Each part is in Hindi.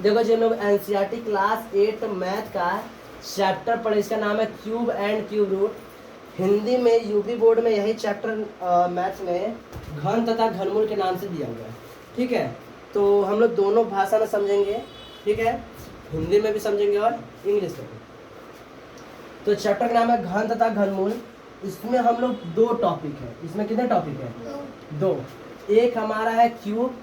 देखो जो लोग एनसीईआरटी क्लास 8 मैथ का चैप्टर पढ़े, इसका नाम है cube and cube root. Hindi में यूपी बोर्ड में यही चैप्टर मैथ में घन तथा घनमूल के नाम से दिया हुआ है। ठीक है, तो हम लोग दोनों भाषा में समझेंगे। ठीक है, हिंदी में भी समझेंगे और इंग्लिश में भी। तो चैप्टर का नाम है घन तथा घनमूल। इसमें हम लोग दो टॉपिक है। इसमें कितने टॉपिक है? दो। एक हमारा है क्यूब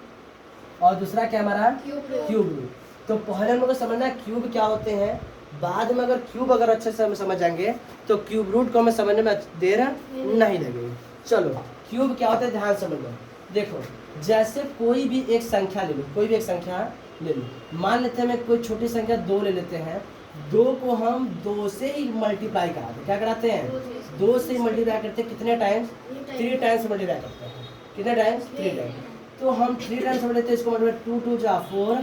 और दूसरा क्या हमारा? Cube root. तो पहले हम लोग को समझना है क्यूब क्या होते हैं। बाद में अगर क्यूब अगर अच्छे से हम समझ जाएंगे तो क्यूब रूट को हमें समझने में देर नहीं लगेगी। चलो क्यूब क्या होता है ध्यान समझ लो। देखो जैसे कोई भी एक संख्या ले लो, कोई भी एक संख्या ले लो। मान लेते हैं कोई छोटी संख्या 2 ले लेते हैं। 2 को हम 2 से ही मल्टीप्लाई कराते हैं। क्या कराते हैं? 2 से ही मल्टीप्लाई करते हैं। कितने टाइम्स? 3 टाइम्स मल्टीप्लाई करते हैं। कितने टाइम्स? 3 टाइम्स। तो हम 3 टाइम्स समझ लेते हैं इसको। मतलब 2 2 जा 4,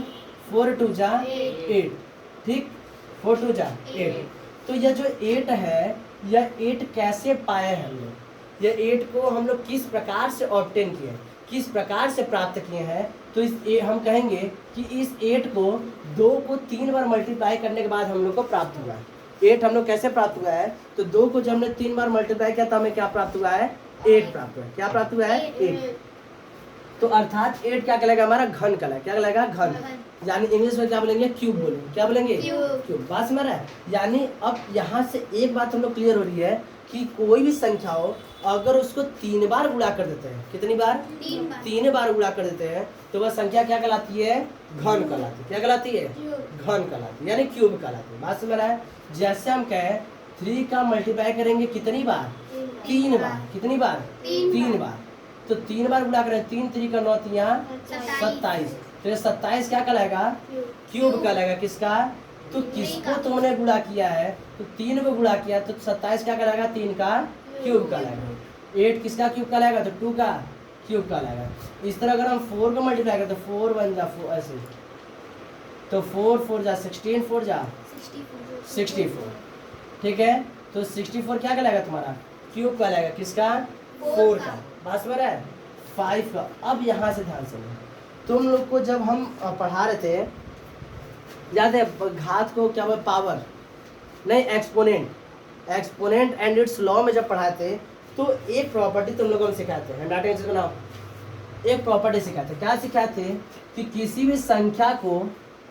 4 2 जा 8। ठीक, 4 2 जा 8। तो यह जो 8 है, यह 8 कैसे पाए हैं हम लोग? यह 8 को हम लोग किस प्रकार से ऑब्टेन किए, किस प्रकार से प्राप्त किए हैं? तो हम कहेंगे कि इस 8 को 2 को 3 बार मल्टीप्लाई करने के बाद हम लोग को प्राप्त हुआ है। 8 हम लोग कैसे प्राप्त हुआ है? तो 2 को जब हमने 3 बार मल्टीप्लाई किया तो हमें क्या प्राप्त हुआ है? 8 प्राप्त हुआ है। क्या प्राप्त हुआ है? 8। तो अर्थात 8 क्या कहलाएगा? हमारा घन कहलाएगा। क्या कहलाएगा? घन। यानी इंग्लिश में क्या बोलेंगे? क्यूब बोलेंगे। क्या बोलेंगे? क्यूब। बात समझ रहा है? यानी अब यहाँ से एक बात हम लोग क्लियर हो रही है कि कोई भी संख्या हो, अगर उसको 3 बार गुणा कर देते हैं, कितनी बार? 3 बार गुणा कर देते हैं, तो वह संख्या क्या कहलाती है? घन कहलाती है। क्या कहलाती है? घन कहलाती है, यानी क्यूब कहलाती है। बात समझ रहा है? जैसे हम कहें 3 का मल्टीप्लाई करेंगे कितनी बार? 3 बार। कितनी बार? 3 बार। तो 3 बार गुणा करें, 3 3 का 9 27। तो ये 27 क्या कहलाएगा? क्यूब कहलाएगा। किसका? तो किसको तुमने गुणा किया है? तो 3 को गुणा किया तो 27 क्या कहलाएगा? 3 का क्यूब कहलाएगा। 8 किसका क्यूब कहलाएगा? तो 2 का क्यूब कहलाएगा। इस तरह अगर हम 4 को मल्टीप्लाई करें तो 4 1 जा 4 ऐसे, तो 4 4 जा 16, 4 जा 64। ठीक है, तो 64 क्या कहलाएगा? तुम्हारा क्यूब कहलाएगा। किसका? 4 का। बात समझ रहा है? 5 का। अब यहाँ से ध्यान सुनो, तुम लोग को जब हम पढ़ा रहे थे, याद है घात को क्या बोले? पावर नहीं, exponent. Exponent and it's law में जब पढ़ाए थे तो एक प्रॉपर्टी तुम लोगों को हम सिखाए थे। हैंडराइटिंग से बनाओ। एक प्रॉपर्टी सिखाए थे। क्या सिखाए थे? कि किसी भी संख्या को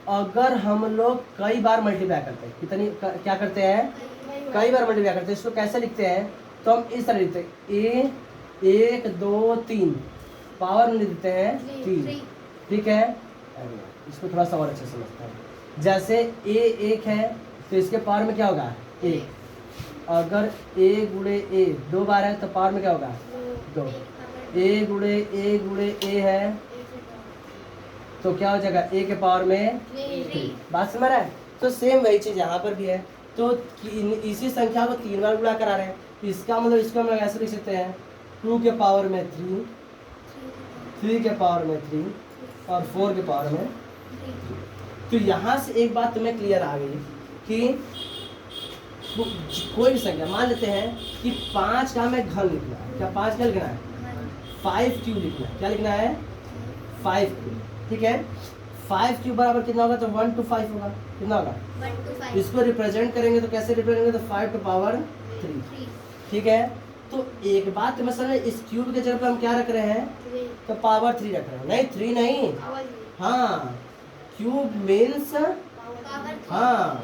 अगर हम लोग कई बार मल्टीप्लाई करते हैं, कितनी क्या करते हैं? कई बार मल्टीप्लाई करते हैं। इसको कैसे लिखते हैं? तो हम इस तरह लिखते हैं, ए 1 2 3 पावर में लिखते हैं 3। ठीक है, इसको थोड़ा सा और अच्छे से समझते हैं। जैसे ए 1 है तो इसके पावर में क्या होगा? 1। अगर a गुणे a 2 बार है तो पावर में क्या होगा? 2। a गुणे a है तो क्या हो जाएगा? a के पावर में 3। बात समझ रहा है? तो सेम वही चीज यहाँ पर भी है। तो इसी संख्या को 3 बार गुणा करा रहे हैं। इसका मतलब इसको हम लोग ऐसे लिख सकते हैं, 2 के पावर में 3, 3 के पावर में 3 और 4 के पावर में 3। तो यहाँ से एक बात तुम्हें क्लियर आ गई कि कोई भी संख्या मान लेते हैं कि 5 का हमें घन लिखना है। क्या 5 का लिखना है? 5 क्यूब लिखना है। क्या लिखना है? 5 क्यूब। ठीक है, 5 क्यूब बराबर कितना होगा? तो 1 to 5 होगा। कितना होगा? 1 to 5। इसको रिप्रेजेंट करेंगे तो कैसे रिप्रेजेंट करेंगे? तो 5 to power 3। ठीक है, तो एक बात तुम्हें समझ, इस क्यूब के जगह पर हम क्या रख रहे हैं? तो पावर 3 रख रहे हैं। नहीं 3 नहीं, हाँ क्यूब मीन्स, हाँ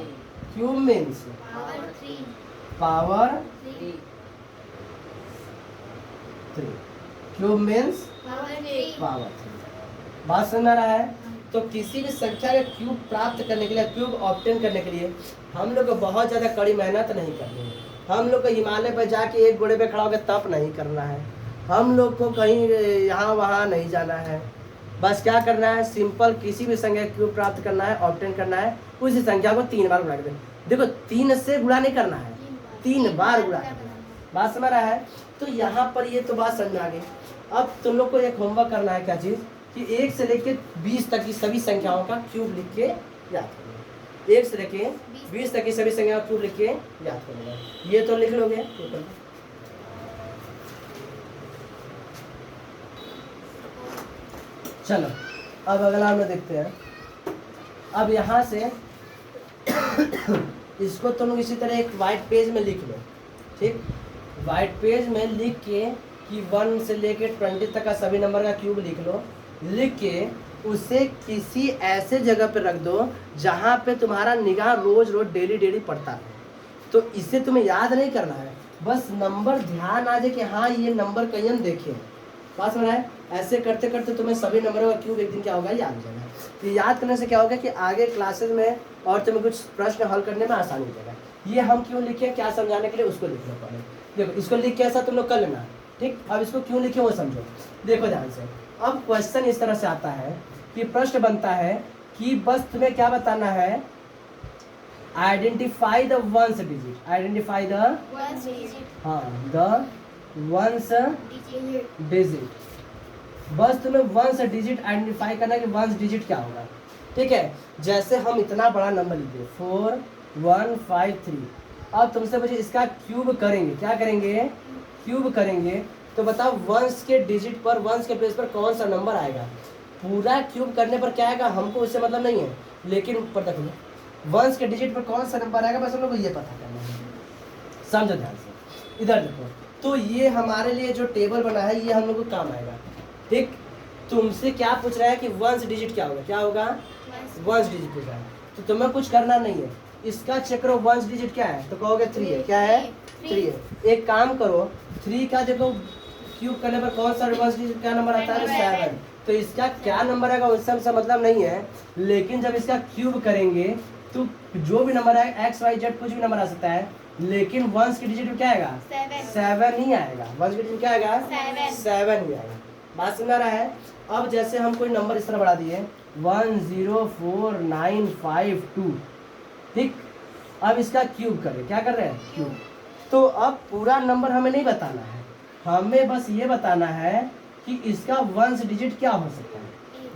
cube means power 3। Cube means power 3। बात समझ आ रहा है? तो किसी भी संख्या का क्यूब प्राप्त करने के लिए, क्यूब ऑब्टेन करने के लिए हम लोग को बहुत ज़्यादा कड़ी मेहनत नहीं करनी है। हम लोग को हिमालय पर जाके एक घोड़े पे खड़ा होकर तप नहीं करना है। हम लोग को कहीं यहाँ वहाँ नहीं जाना है। बस क्या करना है? सिंपल किसी भी संख्या का क्यूब प्राप्त करना है, ऑब्टेन करना है। उसी संख्या को 3 बार गुणा कर देना। देखो 3 से गुणा नहीं करना है, 3 बार गुणा करना है। बात समझ रहा है? तो यहाँ पर ये तो बात समझ आ गई। अब तुम लोग को एक होमवर्क करना है। क्या चीज़? कि 1 से लेके 20 तक की सभी संख्याओं का क्यूब लिख के याद करोगे। 1 से लेके 20 तक की सभी संख्याओं का क्यूब लिख के याद करोगे। ये तो लिख लोगे। चलो अब अगला में देखते हैं। अब यहाँ से इसको तुम लोग इसी तरह एक वाइट पेज में लिख लो, ठीक। वाइट पेज में लिख के कि 1 से लेके 20 तक का सभी नंबर का क्यूब लिख लो। लिख के उसे किसी ऐसे जगह पे रख दो जहाँ पे तुम्हारा निगाह रोज रोज डेली पड़ता है। तो इसे तुम्हें याद नहीं करना है, बस नंबर ध्यान आ जाए कि हाँ ये नंबर कहीं हम देखे, बात समझ आए। ऐसे करते करते तुम्हें सभी नंबरों का क्यूब एक दिन क्या होगा, याद हो जाएगा। ये याद करने से क्या होगा कि आगे क्लासेस में और तुम्हें कुछ प्रश्न हल करने में आसानी हो जाएगा। ये हम क्यों लिखे, क्या समझाने के लिए, उसको लिखना पड़े। देखो इसको लिख के ऐसा तुम लोग कर लेना, ठीक। अब इसको क्यों लिखे वो समझो, देखो ध्यान से। अब क्वेश्चन इस तरह से आता है कि प्रश्न बनता है कि बस तुम्हें क्या बताना है, identify the ones digit, identify the ones digit. बस तुम्हें वंस डिजिट आइडेंटिफाई करना है कि वंस डिजिट क्या होगा, ठीक है। जैसे हम इतना बड़ा नंबर लिखे 4153, अब तुमसे मुझे इसका क्यूब करेंगे, क्या करेंगे, क्यूब करेंगे। तो बताओ वंस के डिजिट पर, वंस के प्लेस पर कौन सा नंबर आएगा। पूरा क्यूब करने पर क्या आएगा हमको उससे मतलब नहीं है, लेकिन ऊपर तक वंस के डिजिट पर कौन सा नंबर आएगा बस हम लोग को ये पता करना है। समझो ध्यान से, इधर देखो। तो ये हमारे लिए जो टेबल बना है ये हम लोग को काम आएगा, ठीक। तुमसे क्या पूछ रहा है कि वंस डिजिट क्या होगा, क्या होगा, वंस डिजिट पूछ रहा है। तो तुम्हें कुछ करना नहीं है, इसका चेक करो वंस डिजिट क्या है, तो कहोगे 3 है, क्या है, 3 है। एक काम करो 3 का देखो क्यूब करने पर कौन सा वंस डिजिट क्या नंबर आता है, 7। तो इसका क्या नंबर आएगा उससे हमसे मतलब नहीं है, लेकिन जब इसका क्यूब करेंगे तो जो भी नंबर आएगा एक्स वाई जेड कुछ भी नंबर आ सकता है, लेकिन वंस की डिजिट क्या आएगा, 7 ही आएगा। वंस की डिजिट क्या आएगा, 7 ही आएगा। बात समझ रहा है। अब जैसे हम कोई नंबर इस तरह बढ़ा दिए 104952, ठीक। अब इसका क्यूब करें, क्या कर रहे हैं, क्यूब। तो अब पूरा नंबर हमें नहीं बताना है, हमें बस ये बताना है कि इसका वंस डिजिट क्या हो सकता है,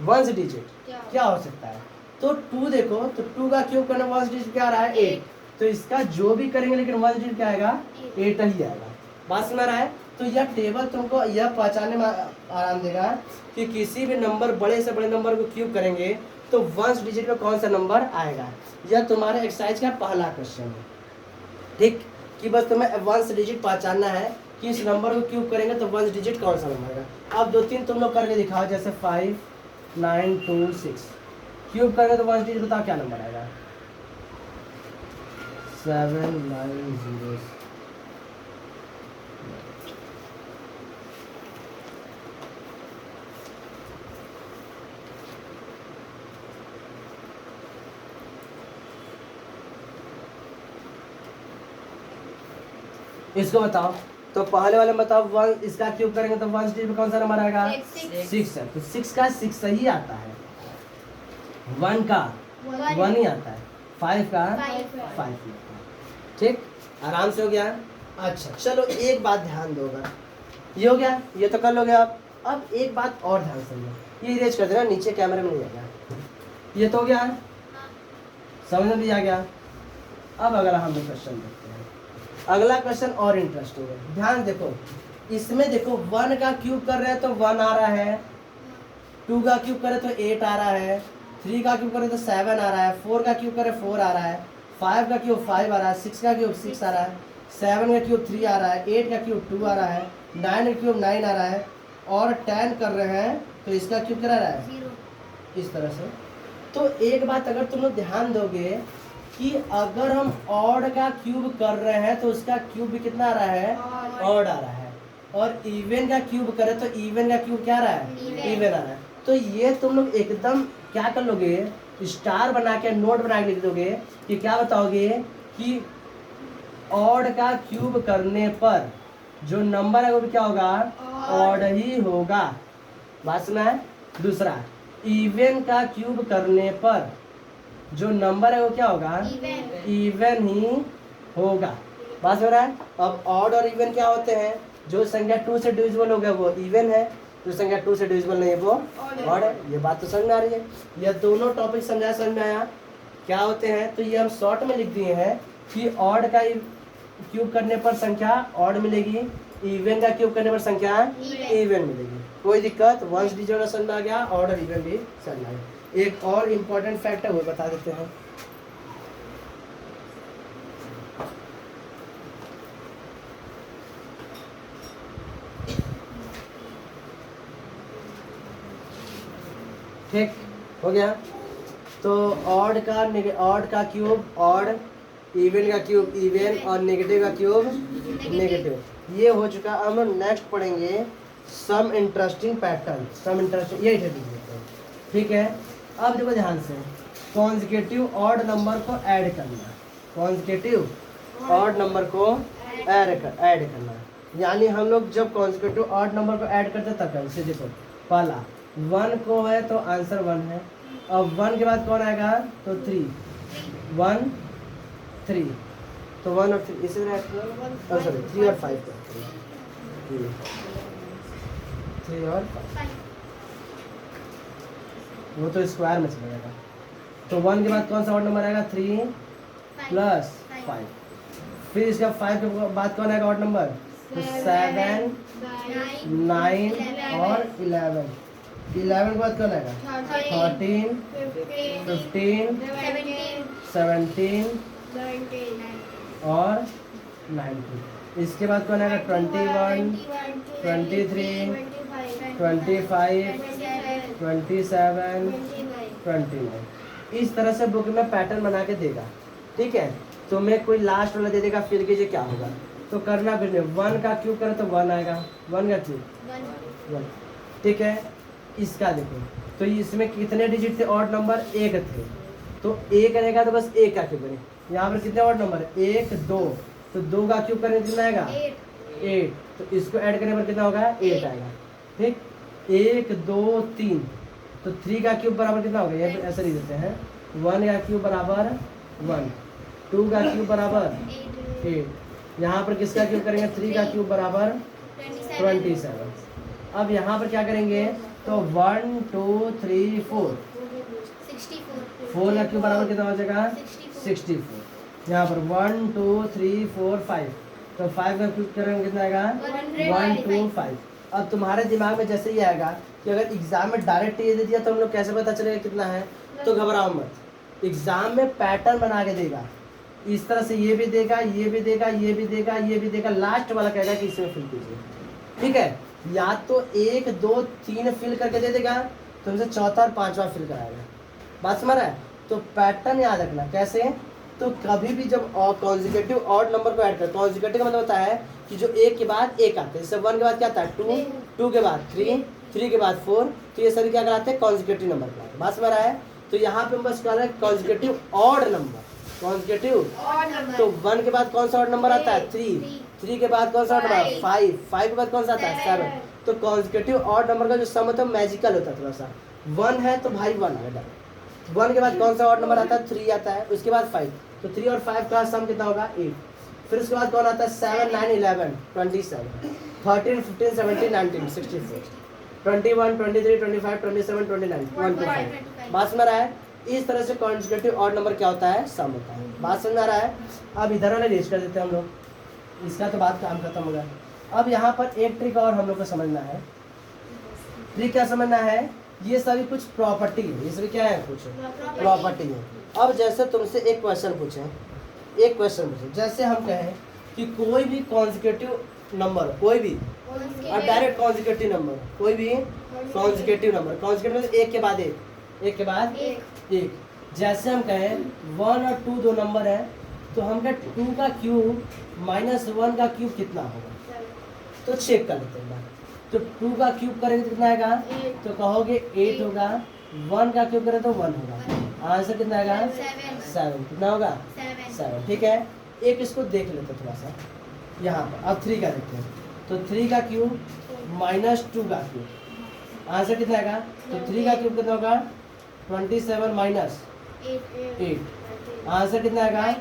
वंस डिजिट क्या हो सकता है। तो 2 देखो, तो 2 का क्यूब करने वंस डिजिट क्या आ रहा है, 8। तो इसका जो भी करेंगे लेकिन वंस डिजिट क्या आएगा, 8 ही आएगा। बात समझ रहा है। तो यह टेबल तुमको यह पहचानने में आराम देगा कि किसी भी नंबर, बड़े से बड़े नंबर को क्यूब करेंगे तो वंस डिजिट में कौन सा नंबर आएगा। यह तुम्हारे एक्सरसाइज का पहला क्वेश्चन है, ठीक। कि बस तुम्हें वंस डिजिट पहचानना है कि इस नंबर को क्यूब करेंगे तो वंस डिजिट कौन सा नंबर आएगा। अब 2-3 तुम लोग करके दिखाओ, जैसे 5926 क्यूब करेंगे तो वंस डिजिट बताओ क्या नंबर आएगा, 790। इसको बताओ, तो पहले वाले में बताओ 1, इसका क्यूब करेंगे तो वंस डिजिट में कौन सा नंबर आएगा, 6 है। तो 6 का 6 ही आता है, 1 का 1 ही आता है, 5 का 5 ही आता है, ठीक। आराम से हो गया। अच्छा चलो एक बात ध्यान दोगा, ये हो गया, ये तो कर लोगे आप। अब एक बात और ध्यान समझो, ये इरेज कर देना, नीचे कैमरे में नहीं आएगा। ये तो हो गया, समझ में भी आ गया। अब अगला हम लोग क्वेश्चन देखते हैं। अगला क्वेश्चन और इंटरेस्टिंग है, ध्यान देखो। इसमें देखो 1 का क्यूब कर रहे हैं तो 1 आ रहा है, 2 का क्यूब करें तो 8 आ रहा है, 3 का क्यूब करें तो 7 आ रहा है, 4 का क्यूब करें 4 आ रहा है, 5 का क्यूब 5 आ रहा है, 6 का क्यूब 6 आ रहा है, 7 का क्यूब 3 आ रहा है, 8 का क्यूब 2 आ रहा है, 9 का क्यूब 9 आ रहा है, और 10 कर रहे हैं तो इसका क्यूब क्या रहा है, 0। इस तरह से। तो एक बात अगर तुम लोग ध्यान दोगे कि अगर हम ऑड का क्यूब कर रहे हैं तो उसका क्यूब भी कितना आ रहा है, ऑड आ रहा है, और इवन का क्यूब करें तो इवन का क्यूब क्या आ रहा है, इवन आ रहा है। तो ये तुम लोग एकदम क्या कर लोगे, स्टार बना के नोट बना के लिख दोगे कि क्या बताओगे कि ऑड का क्यूब करने पर जो नंबर है वो भी क्या होगा, ऑड ही होगा। बात सुना है। दूसरा, इवन का क्यूब करने पर जो नंबर है वो क्या होगा, इवन ही होगा। बात हो रहा है। अब ऑड और इवन क्या होते हैं, जो संख्या 2 से डिविजिबल हो गया वो इवन है, जो संख्या 2 से डिविजिबल नहीं है वो ऑड है। ये बात तो समझ में आ रही है। ये दोनों टॉपिक समझाया, समझ में आया क्या होते हैं। तो ये हम शॉर्ट में लिख दिए हैं कि ऑड का क्यूब करने पर संख्या ऑड मिलेगी, इवन का क्यूब करने पर संख्या इवन मिलेगी। कोई दिक्कत, वंस डिजिट समझ में आ गया, ऑड और इवन भी समझ में आ गया। एक और इम्पोर्टेंट फैक्ट है वो बता देते हैं। ठीक हो गया। तो ऑड का क्यूब ऑड, इवन का क्यूब इवन और नेगेटिव का क्यूब नेगेटिव, ये हो चुका। अब हम नेक्स्ट पढ़ेंगे some interesting pattern, some interesting, यही है। ठीक है, अब देखो ध्यान से, कॉन्जिक्यूटिव ऑड नंबर को ऐड करना, कॉन्जिक्यूटिव ऑड नंबर को ऐड करना, यानी हम लोग जब कॉन्जिक्यूटिव ऑड नंबर को ऐड करते तब कैसे, देखो पहला 1 को है तो आंसर 1 है, अब 1 के बाद कौन आएगा तो 3, 1 3, तो 1 और 3 इसे सॉरी 3 और 5 3 और 5, वो तो स्क्वायर में चला जाएगा। तो 1 के बाद कौन सा ऑड नंबर आएगा 3 प्लस 5, फिर इसका 5 के बाद कौन आएगा ऑड नंबर तो 7 9 और 11, 11 के बाद कौन आएगा 13 15 17 और 19, इसके बाद कौन आएगा 21 23 25 27 29। इस तरह से बुक में पैटर्न बना के देगा। ठीक है, तो मैं कोई लास्ट वाला दे देगा, फिर कीजिए क्या होगा। तो करना फिर 1 का क्यूब करें तो 1 आएगा, 1 का क्यूब 1। ठीक है, इसका देखो तो इसमें कितने डिजिट थे ऑड नंबर 1 थे, तो 1 रहेगा तो बस 1 का क्यूब करें। यहाँ पर कितने ऑड नंबर 1 2, तो 2 का क्यूब करें कितना आएगा 8, तो इसको ऐड करने पर कितना होगा 8 आएगा। ठीक, 1 2 3, तो 3 का क्यूब बराबर कितना होगा, ये ऐसे लिख देते हैं 1 का क्यूब बराबर 1, 2 का क्यूब बराबर 8, यहाँ पर किसका क्यूब करेंगे 3 का क्यूब बराबर 27। अब यहाँ पर क्या करेंगे तो 1 2 3 4, 4 का क्यूब बराबर कितना हो जाएगा 64। यहाँ पर 1 2 3 4 5, तो 5 का क्यूब करेंगे कितना आएगा 1 2 5। अब तुम्हारे दिमाग में जैसे ही आएगा कि अगर एग्जाम में डायरेक्ट ये दे दिया तो हम लोग कैसे पता चलेगा कितना है, तो घबराओ मत, एग्जाम में पैटर्न बना के देगा। इस तरह से ये भी देगा, ये भी देगा, ये भी देगा, ये भी देगा, लास्ट वाला कहेगा कि इसमें फिल कीजिए। ठीक है, या तो 1 2 3 फिल करके दे देगा, तुमसे चौथा और पांचवा फिल कराएगा। बात समझ रहा है? तो पैटर्न याद रखना कैसे, तो कभी भी जब कॉन्जिक्यूटिव ऑड नंबर को ऐड कर, कॉन्जिक्यूटिव का मतलब होता है कि जो 1 के बाद 1 आते हैं, जैसे 1 के बाद क्या आता है 2, 2 के बाद 3, 3 के बाद 4, तो ये सभी क्या कहलाते हैं कॉन्जिक्यूटिव नंबर कहलाते हैं। बात समझ रहा है? तो यहाँ पे हम बस कह रहे हैं कॉन्जिक्यूटिव ऑड नंबर, कॉन्जिक्यूटिव, तो 1 के बाद कौन सा ऑड नंबर आता है 3, 3 के बाद कौन सा ऑड नंबर 5, 5 के बाद कौन सा आता है 7। तो कॉन्जिक्यूटिव ऑड नंबर का जो सम होता है मैजिकल होता है थोड़ा सा। 1 है तो भाई 1 है, 1 के बाद कौन सा ऑड नंबर आता है 3 आता है, उसके बाद 5, तो 3 और 5 का सम कितना होगा 8। फिर उसके बाद कौन आता है 7 9 11 27, 13 15 17 19 64, 21 23 25 27 29 125। बात समझ रहा है? इस तरह से कॉन्जिक्यूटिव ऑड नंबर क्या होता है सम होता है। बात समझ आ रहा है? अब इधर वाले रेज कर देते हैं हम लोग, इसका तो बात काम खत्म होगा। अब यहाँ पर एक ट्रिक और हम लोग को समझना है। ट्रिक क्या समझना है, ये सभी कुछ प्रॉपर्टी है, ये सभी क्या है कुछ प्रॉपर्टी है। अब जैसे तुमसे एक क्वेश्चन पूछे, जैसे हम कहें कि कोई भी कॉन्जिक्यूटिव नंबर, कोई भी और डायरेक्ट कॉन्जिक्यूटिव नंबर, कोई भी कॉन्जिक्यूटिव नंबर, कॉन्जिक्यूटिव मतलब एक के बाद एक, एक के बाद एक। जैसे हम कहें 1 और 2 दो नंबर है, तो हम कहें 2 का क्यूब माइनस 1 का क्यूब कितना होगा, तो चेक कर लेते हैं। तो 2 का क्यूब करेंगे तो कितना आएगा, तो कहोगे 8 होगा, 1 का क्यूब करें तो 1 होगा, आंसर कितना आएगा 7। कितना होगा 7। ठीक है, एक इसको देख लेते थोड़ा सा यहाँ पर। अब 3 का देखते हैं, तो 3 का क्यूब माइनस 2 का क्यूब, आंसर कितना आएगा, तो 3 का क्यूब कितना होगा 27 माइनस 8, आंसर कितना आएगा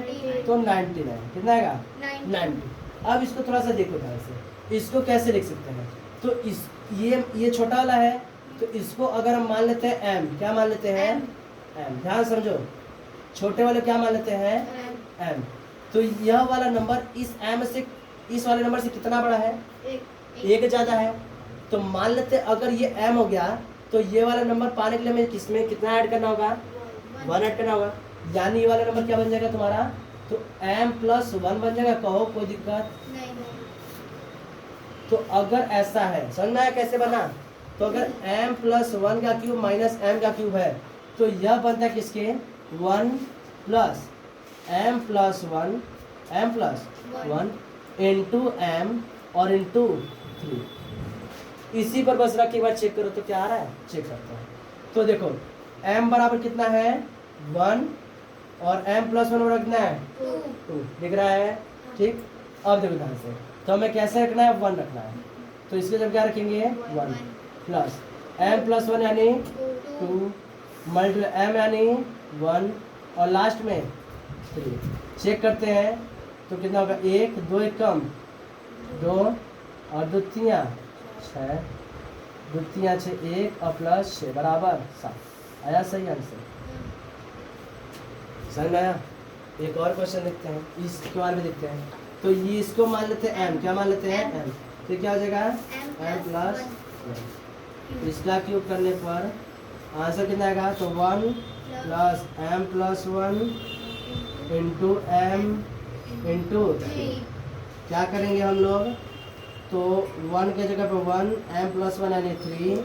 तो 99। कितना आएगा 90। अब इसको थोड़ा सा देखो ध्यान से, इसको कैसे लिख सकते हैं, तो इस ये छोटा वाला है, तो इसको अगर हम मान लेते हैं m, क्या मान लेते हैं m, ध्यान समझो, छोटे वाले क्या मान लेते हैं m, तो यह वाला नंबर इस m से, इस वाले नंबर से कितना बड़ा है, एक ज़्यादा है, तो मान लेते हैं अगर ये m हो गया तो ये वाला नंबर पाने के लिए हमें किसमें कितना ऐड करना होगा, 1 ऐड करना होगा, यानी ये वाला नंबर क्या बन जाएगा तुम्हारा, तो m+1 बन जाएगा। कहो कोई दिक्कत नहीं। तो अगर ऐसा है, समझ में आया कैसे बना, तो अगर m+1 का क्यूब माइनस m का क्यूब है तो यह बनता है किसके 1 प्लस m+1 इंटू m और इंटू 3। इसी पर बस रख के एक बार चेक करो तो क्या आ रहा है, चेक करते हैं। तो देखो m बराबर कितना है 1 और m+1 बराबर कितना है 2 दिख रहा है, ठीक। अब देखो ध्यान से, तो हमें कैसे रखना है 1 रखना है, तो इसके जब क्या रखेंगे 1 प्लस m+1 यानी 2 मल्टीप्लाई m यानी 1 और लास्ट में 3। चेक करते हैं तो कितना होगा, 1 2 1 कम 2 और 2 3 6 2 3 6 1 और प्लस 6 बराबर 7। आया सही आंसर, समझ में आया। एक और क्वेश्चन देखते हैं, इसके बारे में देखते हैं। तो ये इसको मान लेते हैं m, क्या मान लेते हैं m, तो क्या हो जाएगा m+1। इसका क्यूब करने पर आंसर कितना आएगा, तो 1 plus m+1 into m into 3। क्या करेंगे हम लोग, तो 1 के जगह पे 1 m+1 यानी 3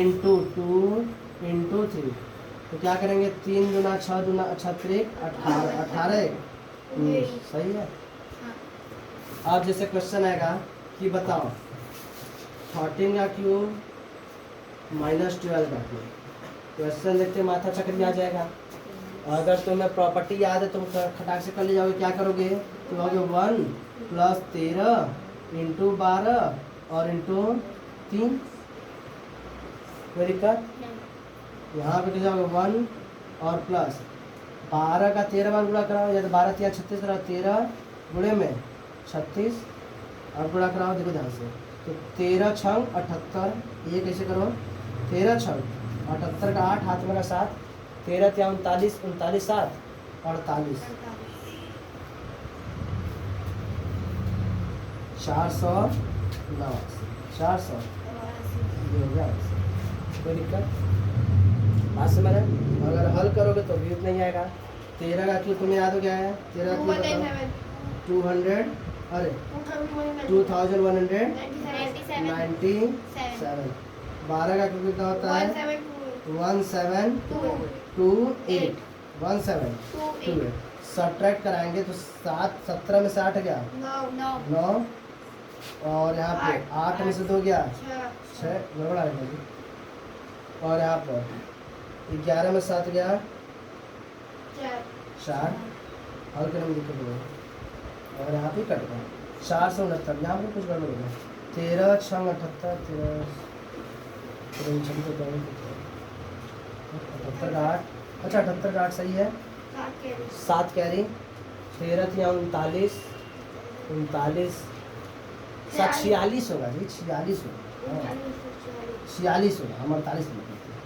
इंटू 2 इंटू 3। तो क्या करेंगे 3 दूना 6 दूना 18 18 सही है। अब जैसे क्वेश्चन आएगा कि बताओ 13 का क्यूब माइनस 12 का क्यूब। क्वेश्चन देखते माथा चक्कर आ जाएगा। अगर तुम्हें प्रॉपर्टी याद है तुम खटाक से कर ले जाओगे, क्या करोगे, तो कहोगे 1 प्लस 13 इंटू 12 और इंटू 3। कोई दिक्कत, यहाँ पे जाओगे 1 और प्लस 12 का 13 बार गुणा कराओ, या तो 12 3 36 करा, 13 गुणे में 36 और गुणा कराओ। देखो ध्यान से, तो 13 छंग 78, ये कैसे करो, 13 छंग 78 का 8 हाथ में का 7, 13 3 39 39 7 48 409 400 ये हो गया। कोई दिक्कत बात समझ रहे, अगर हल करोगे तो भी उतना ही आएगा। 13 का क्यूब तुम्हें याद हो गया है, 13 का क्यूब 200 अरे 2197। 12 का क्यूब कितना होता है 1728 1728। सब्ट्रैक्ट कराएंगे तो 7 17 में से 8 गया 9 और यहाँ पे 8 में से 2 गया 6 गड़बड़ आएगा जी। और यहाँ पर 11 में 7 गया 4 हल करने में दिक्कत होगा। और यहाँ पे कट गया 469, यहाँ पे कुछ गड़बड़ हो गया। 13 6 78 78 का 8, अच्छा 78 का 8 सही है, 7 कैरी 13 या 39 7 46 होगा जी, 46 होगा 46 होगा, हम 48 लिखते हैं,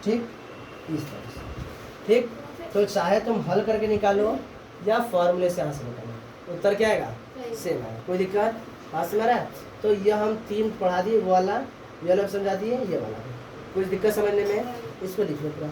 ठीक इस तरह से, ठीक। तो चाहे तुम हल करके निकालो या फॉर्मूले से आंसर निकालो, उत्तर क्या आएगा सेम आएगा। कोई दिक्कत बात समझ रहा है। तो यह हम 3 पढ़ा दिए, वो वाला ये अलग समझा दिए, ये वाला कुछ दिक्कत समझने में, इसको लिख लो पूरा।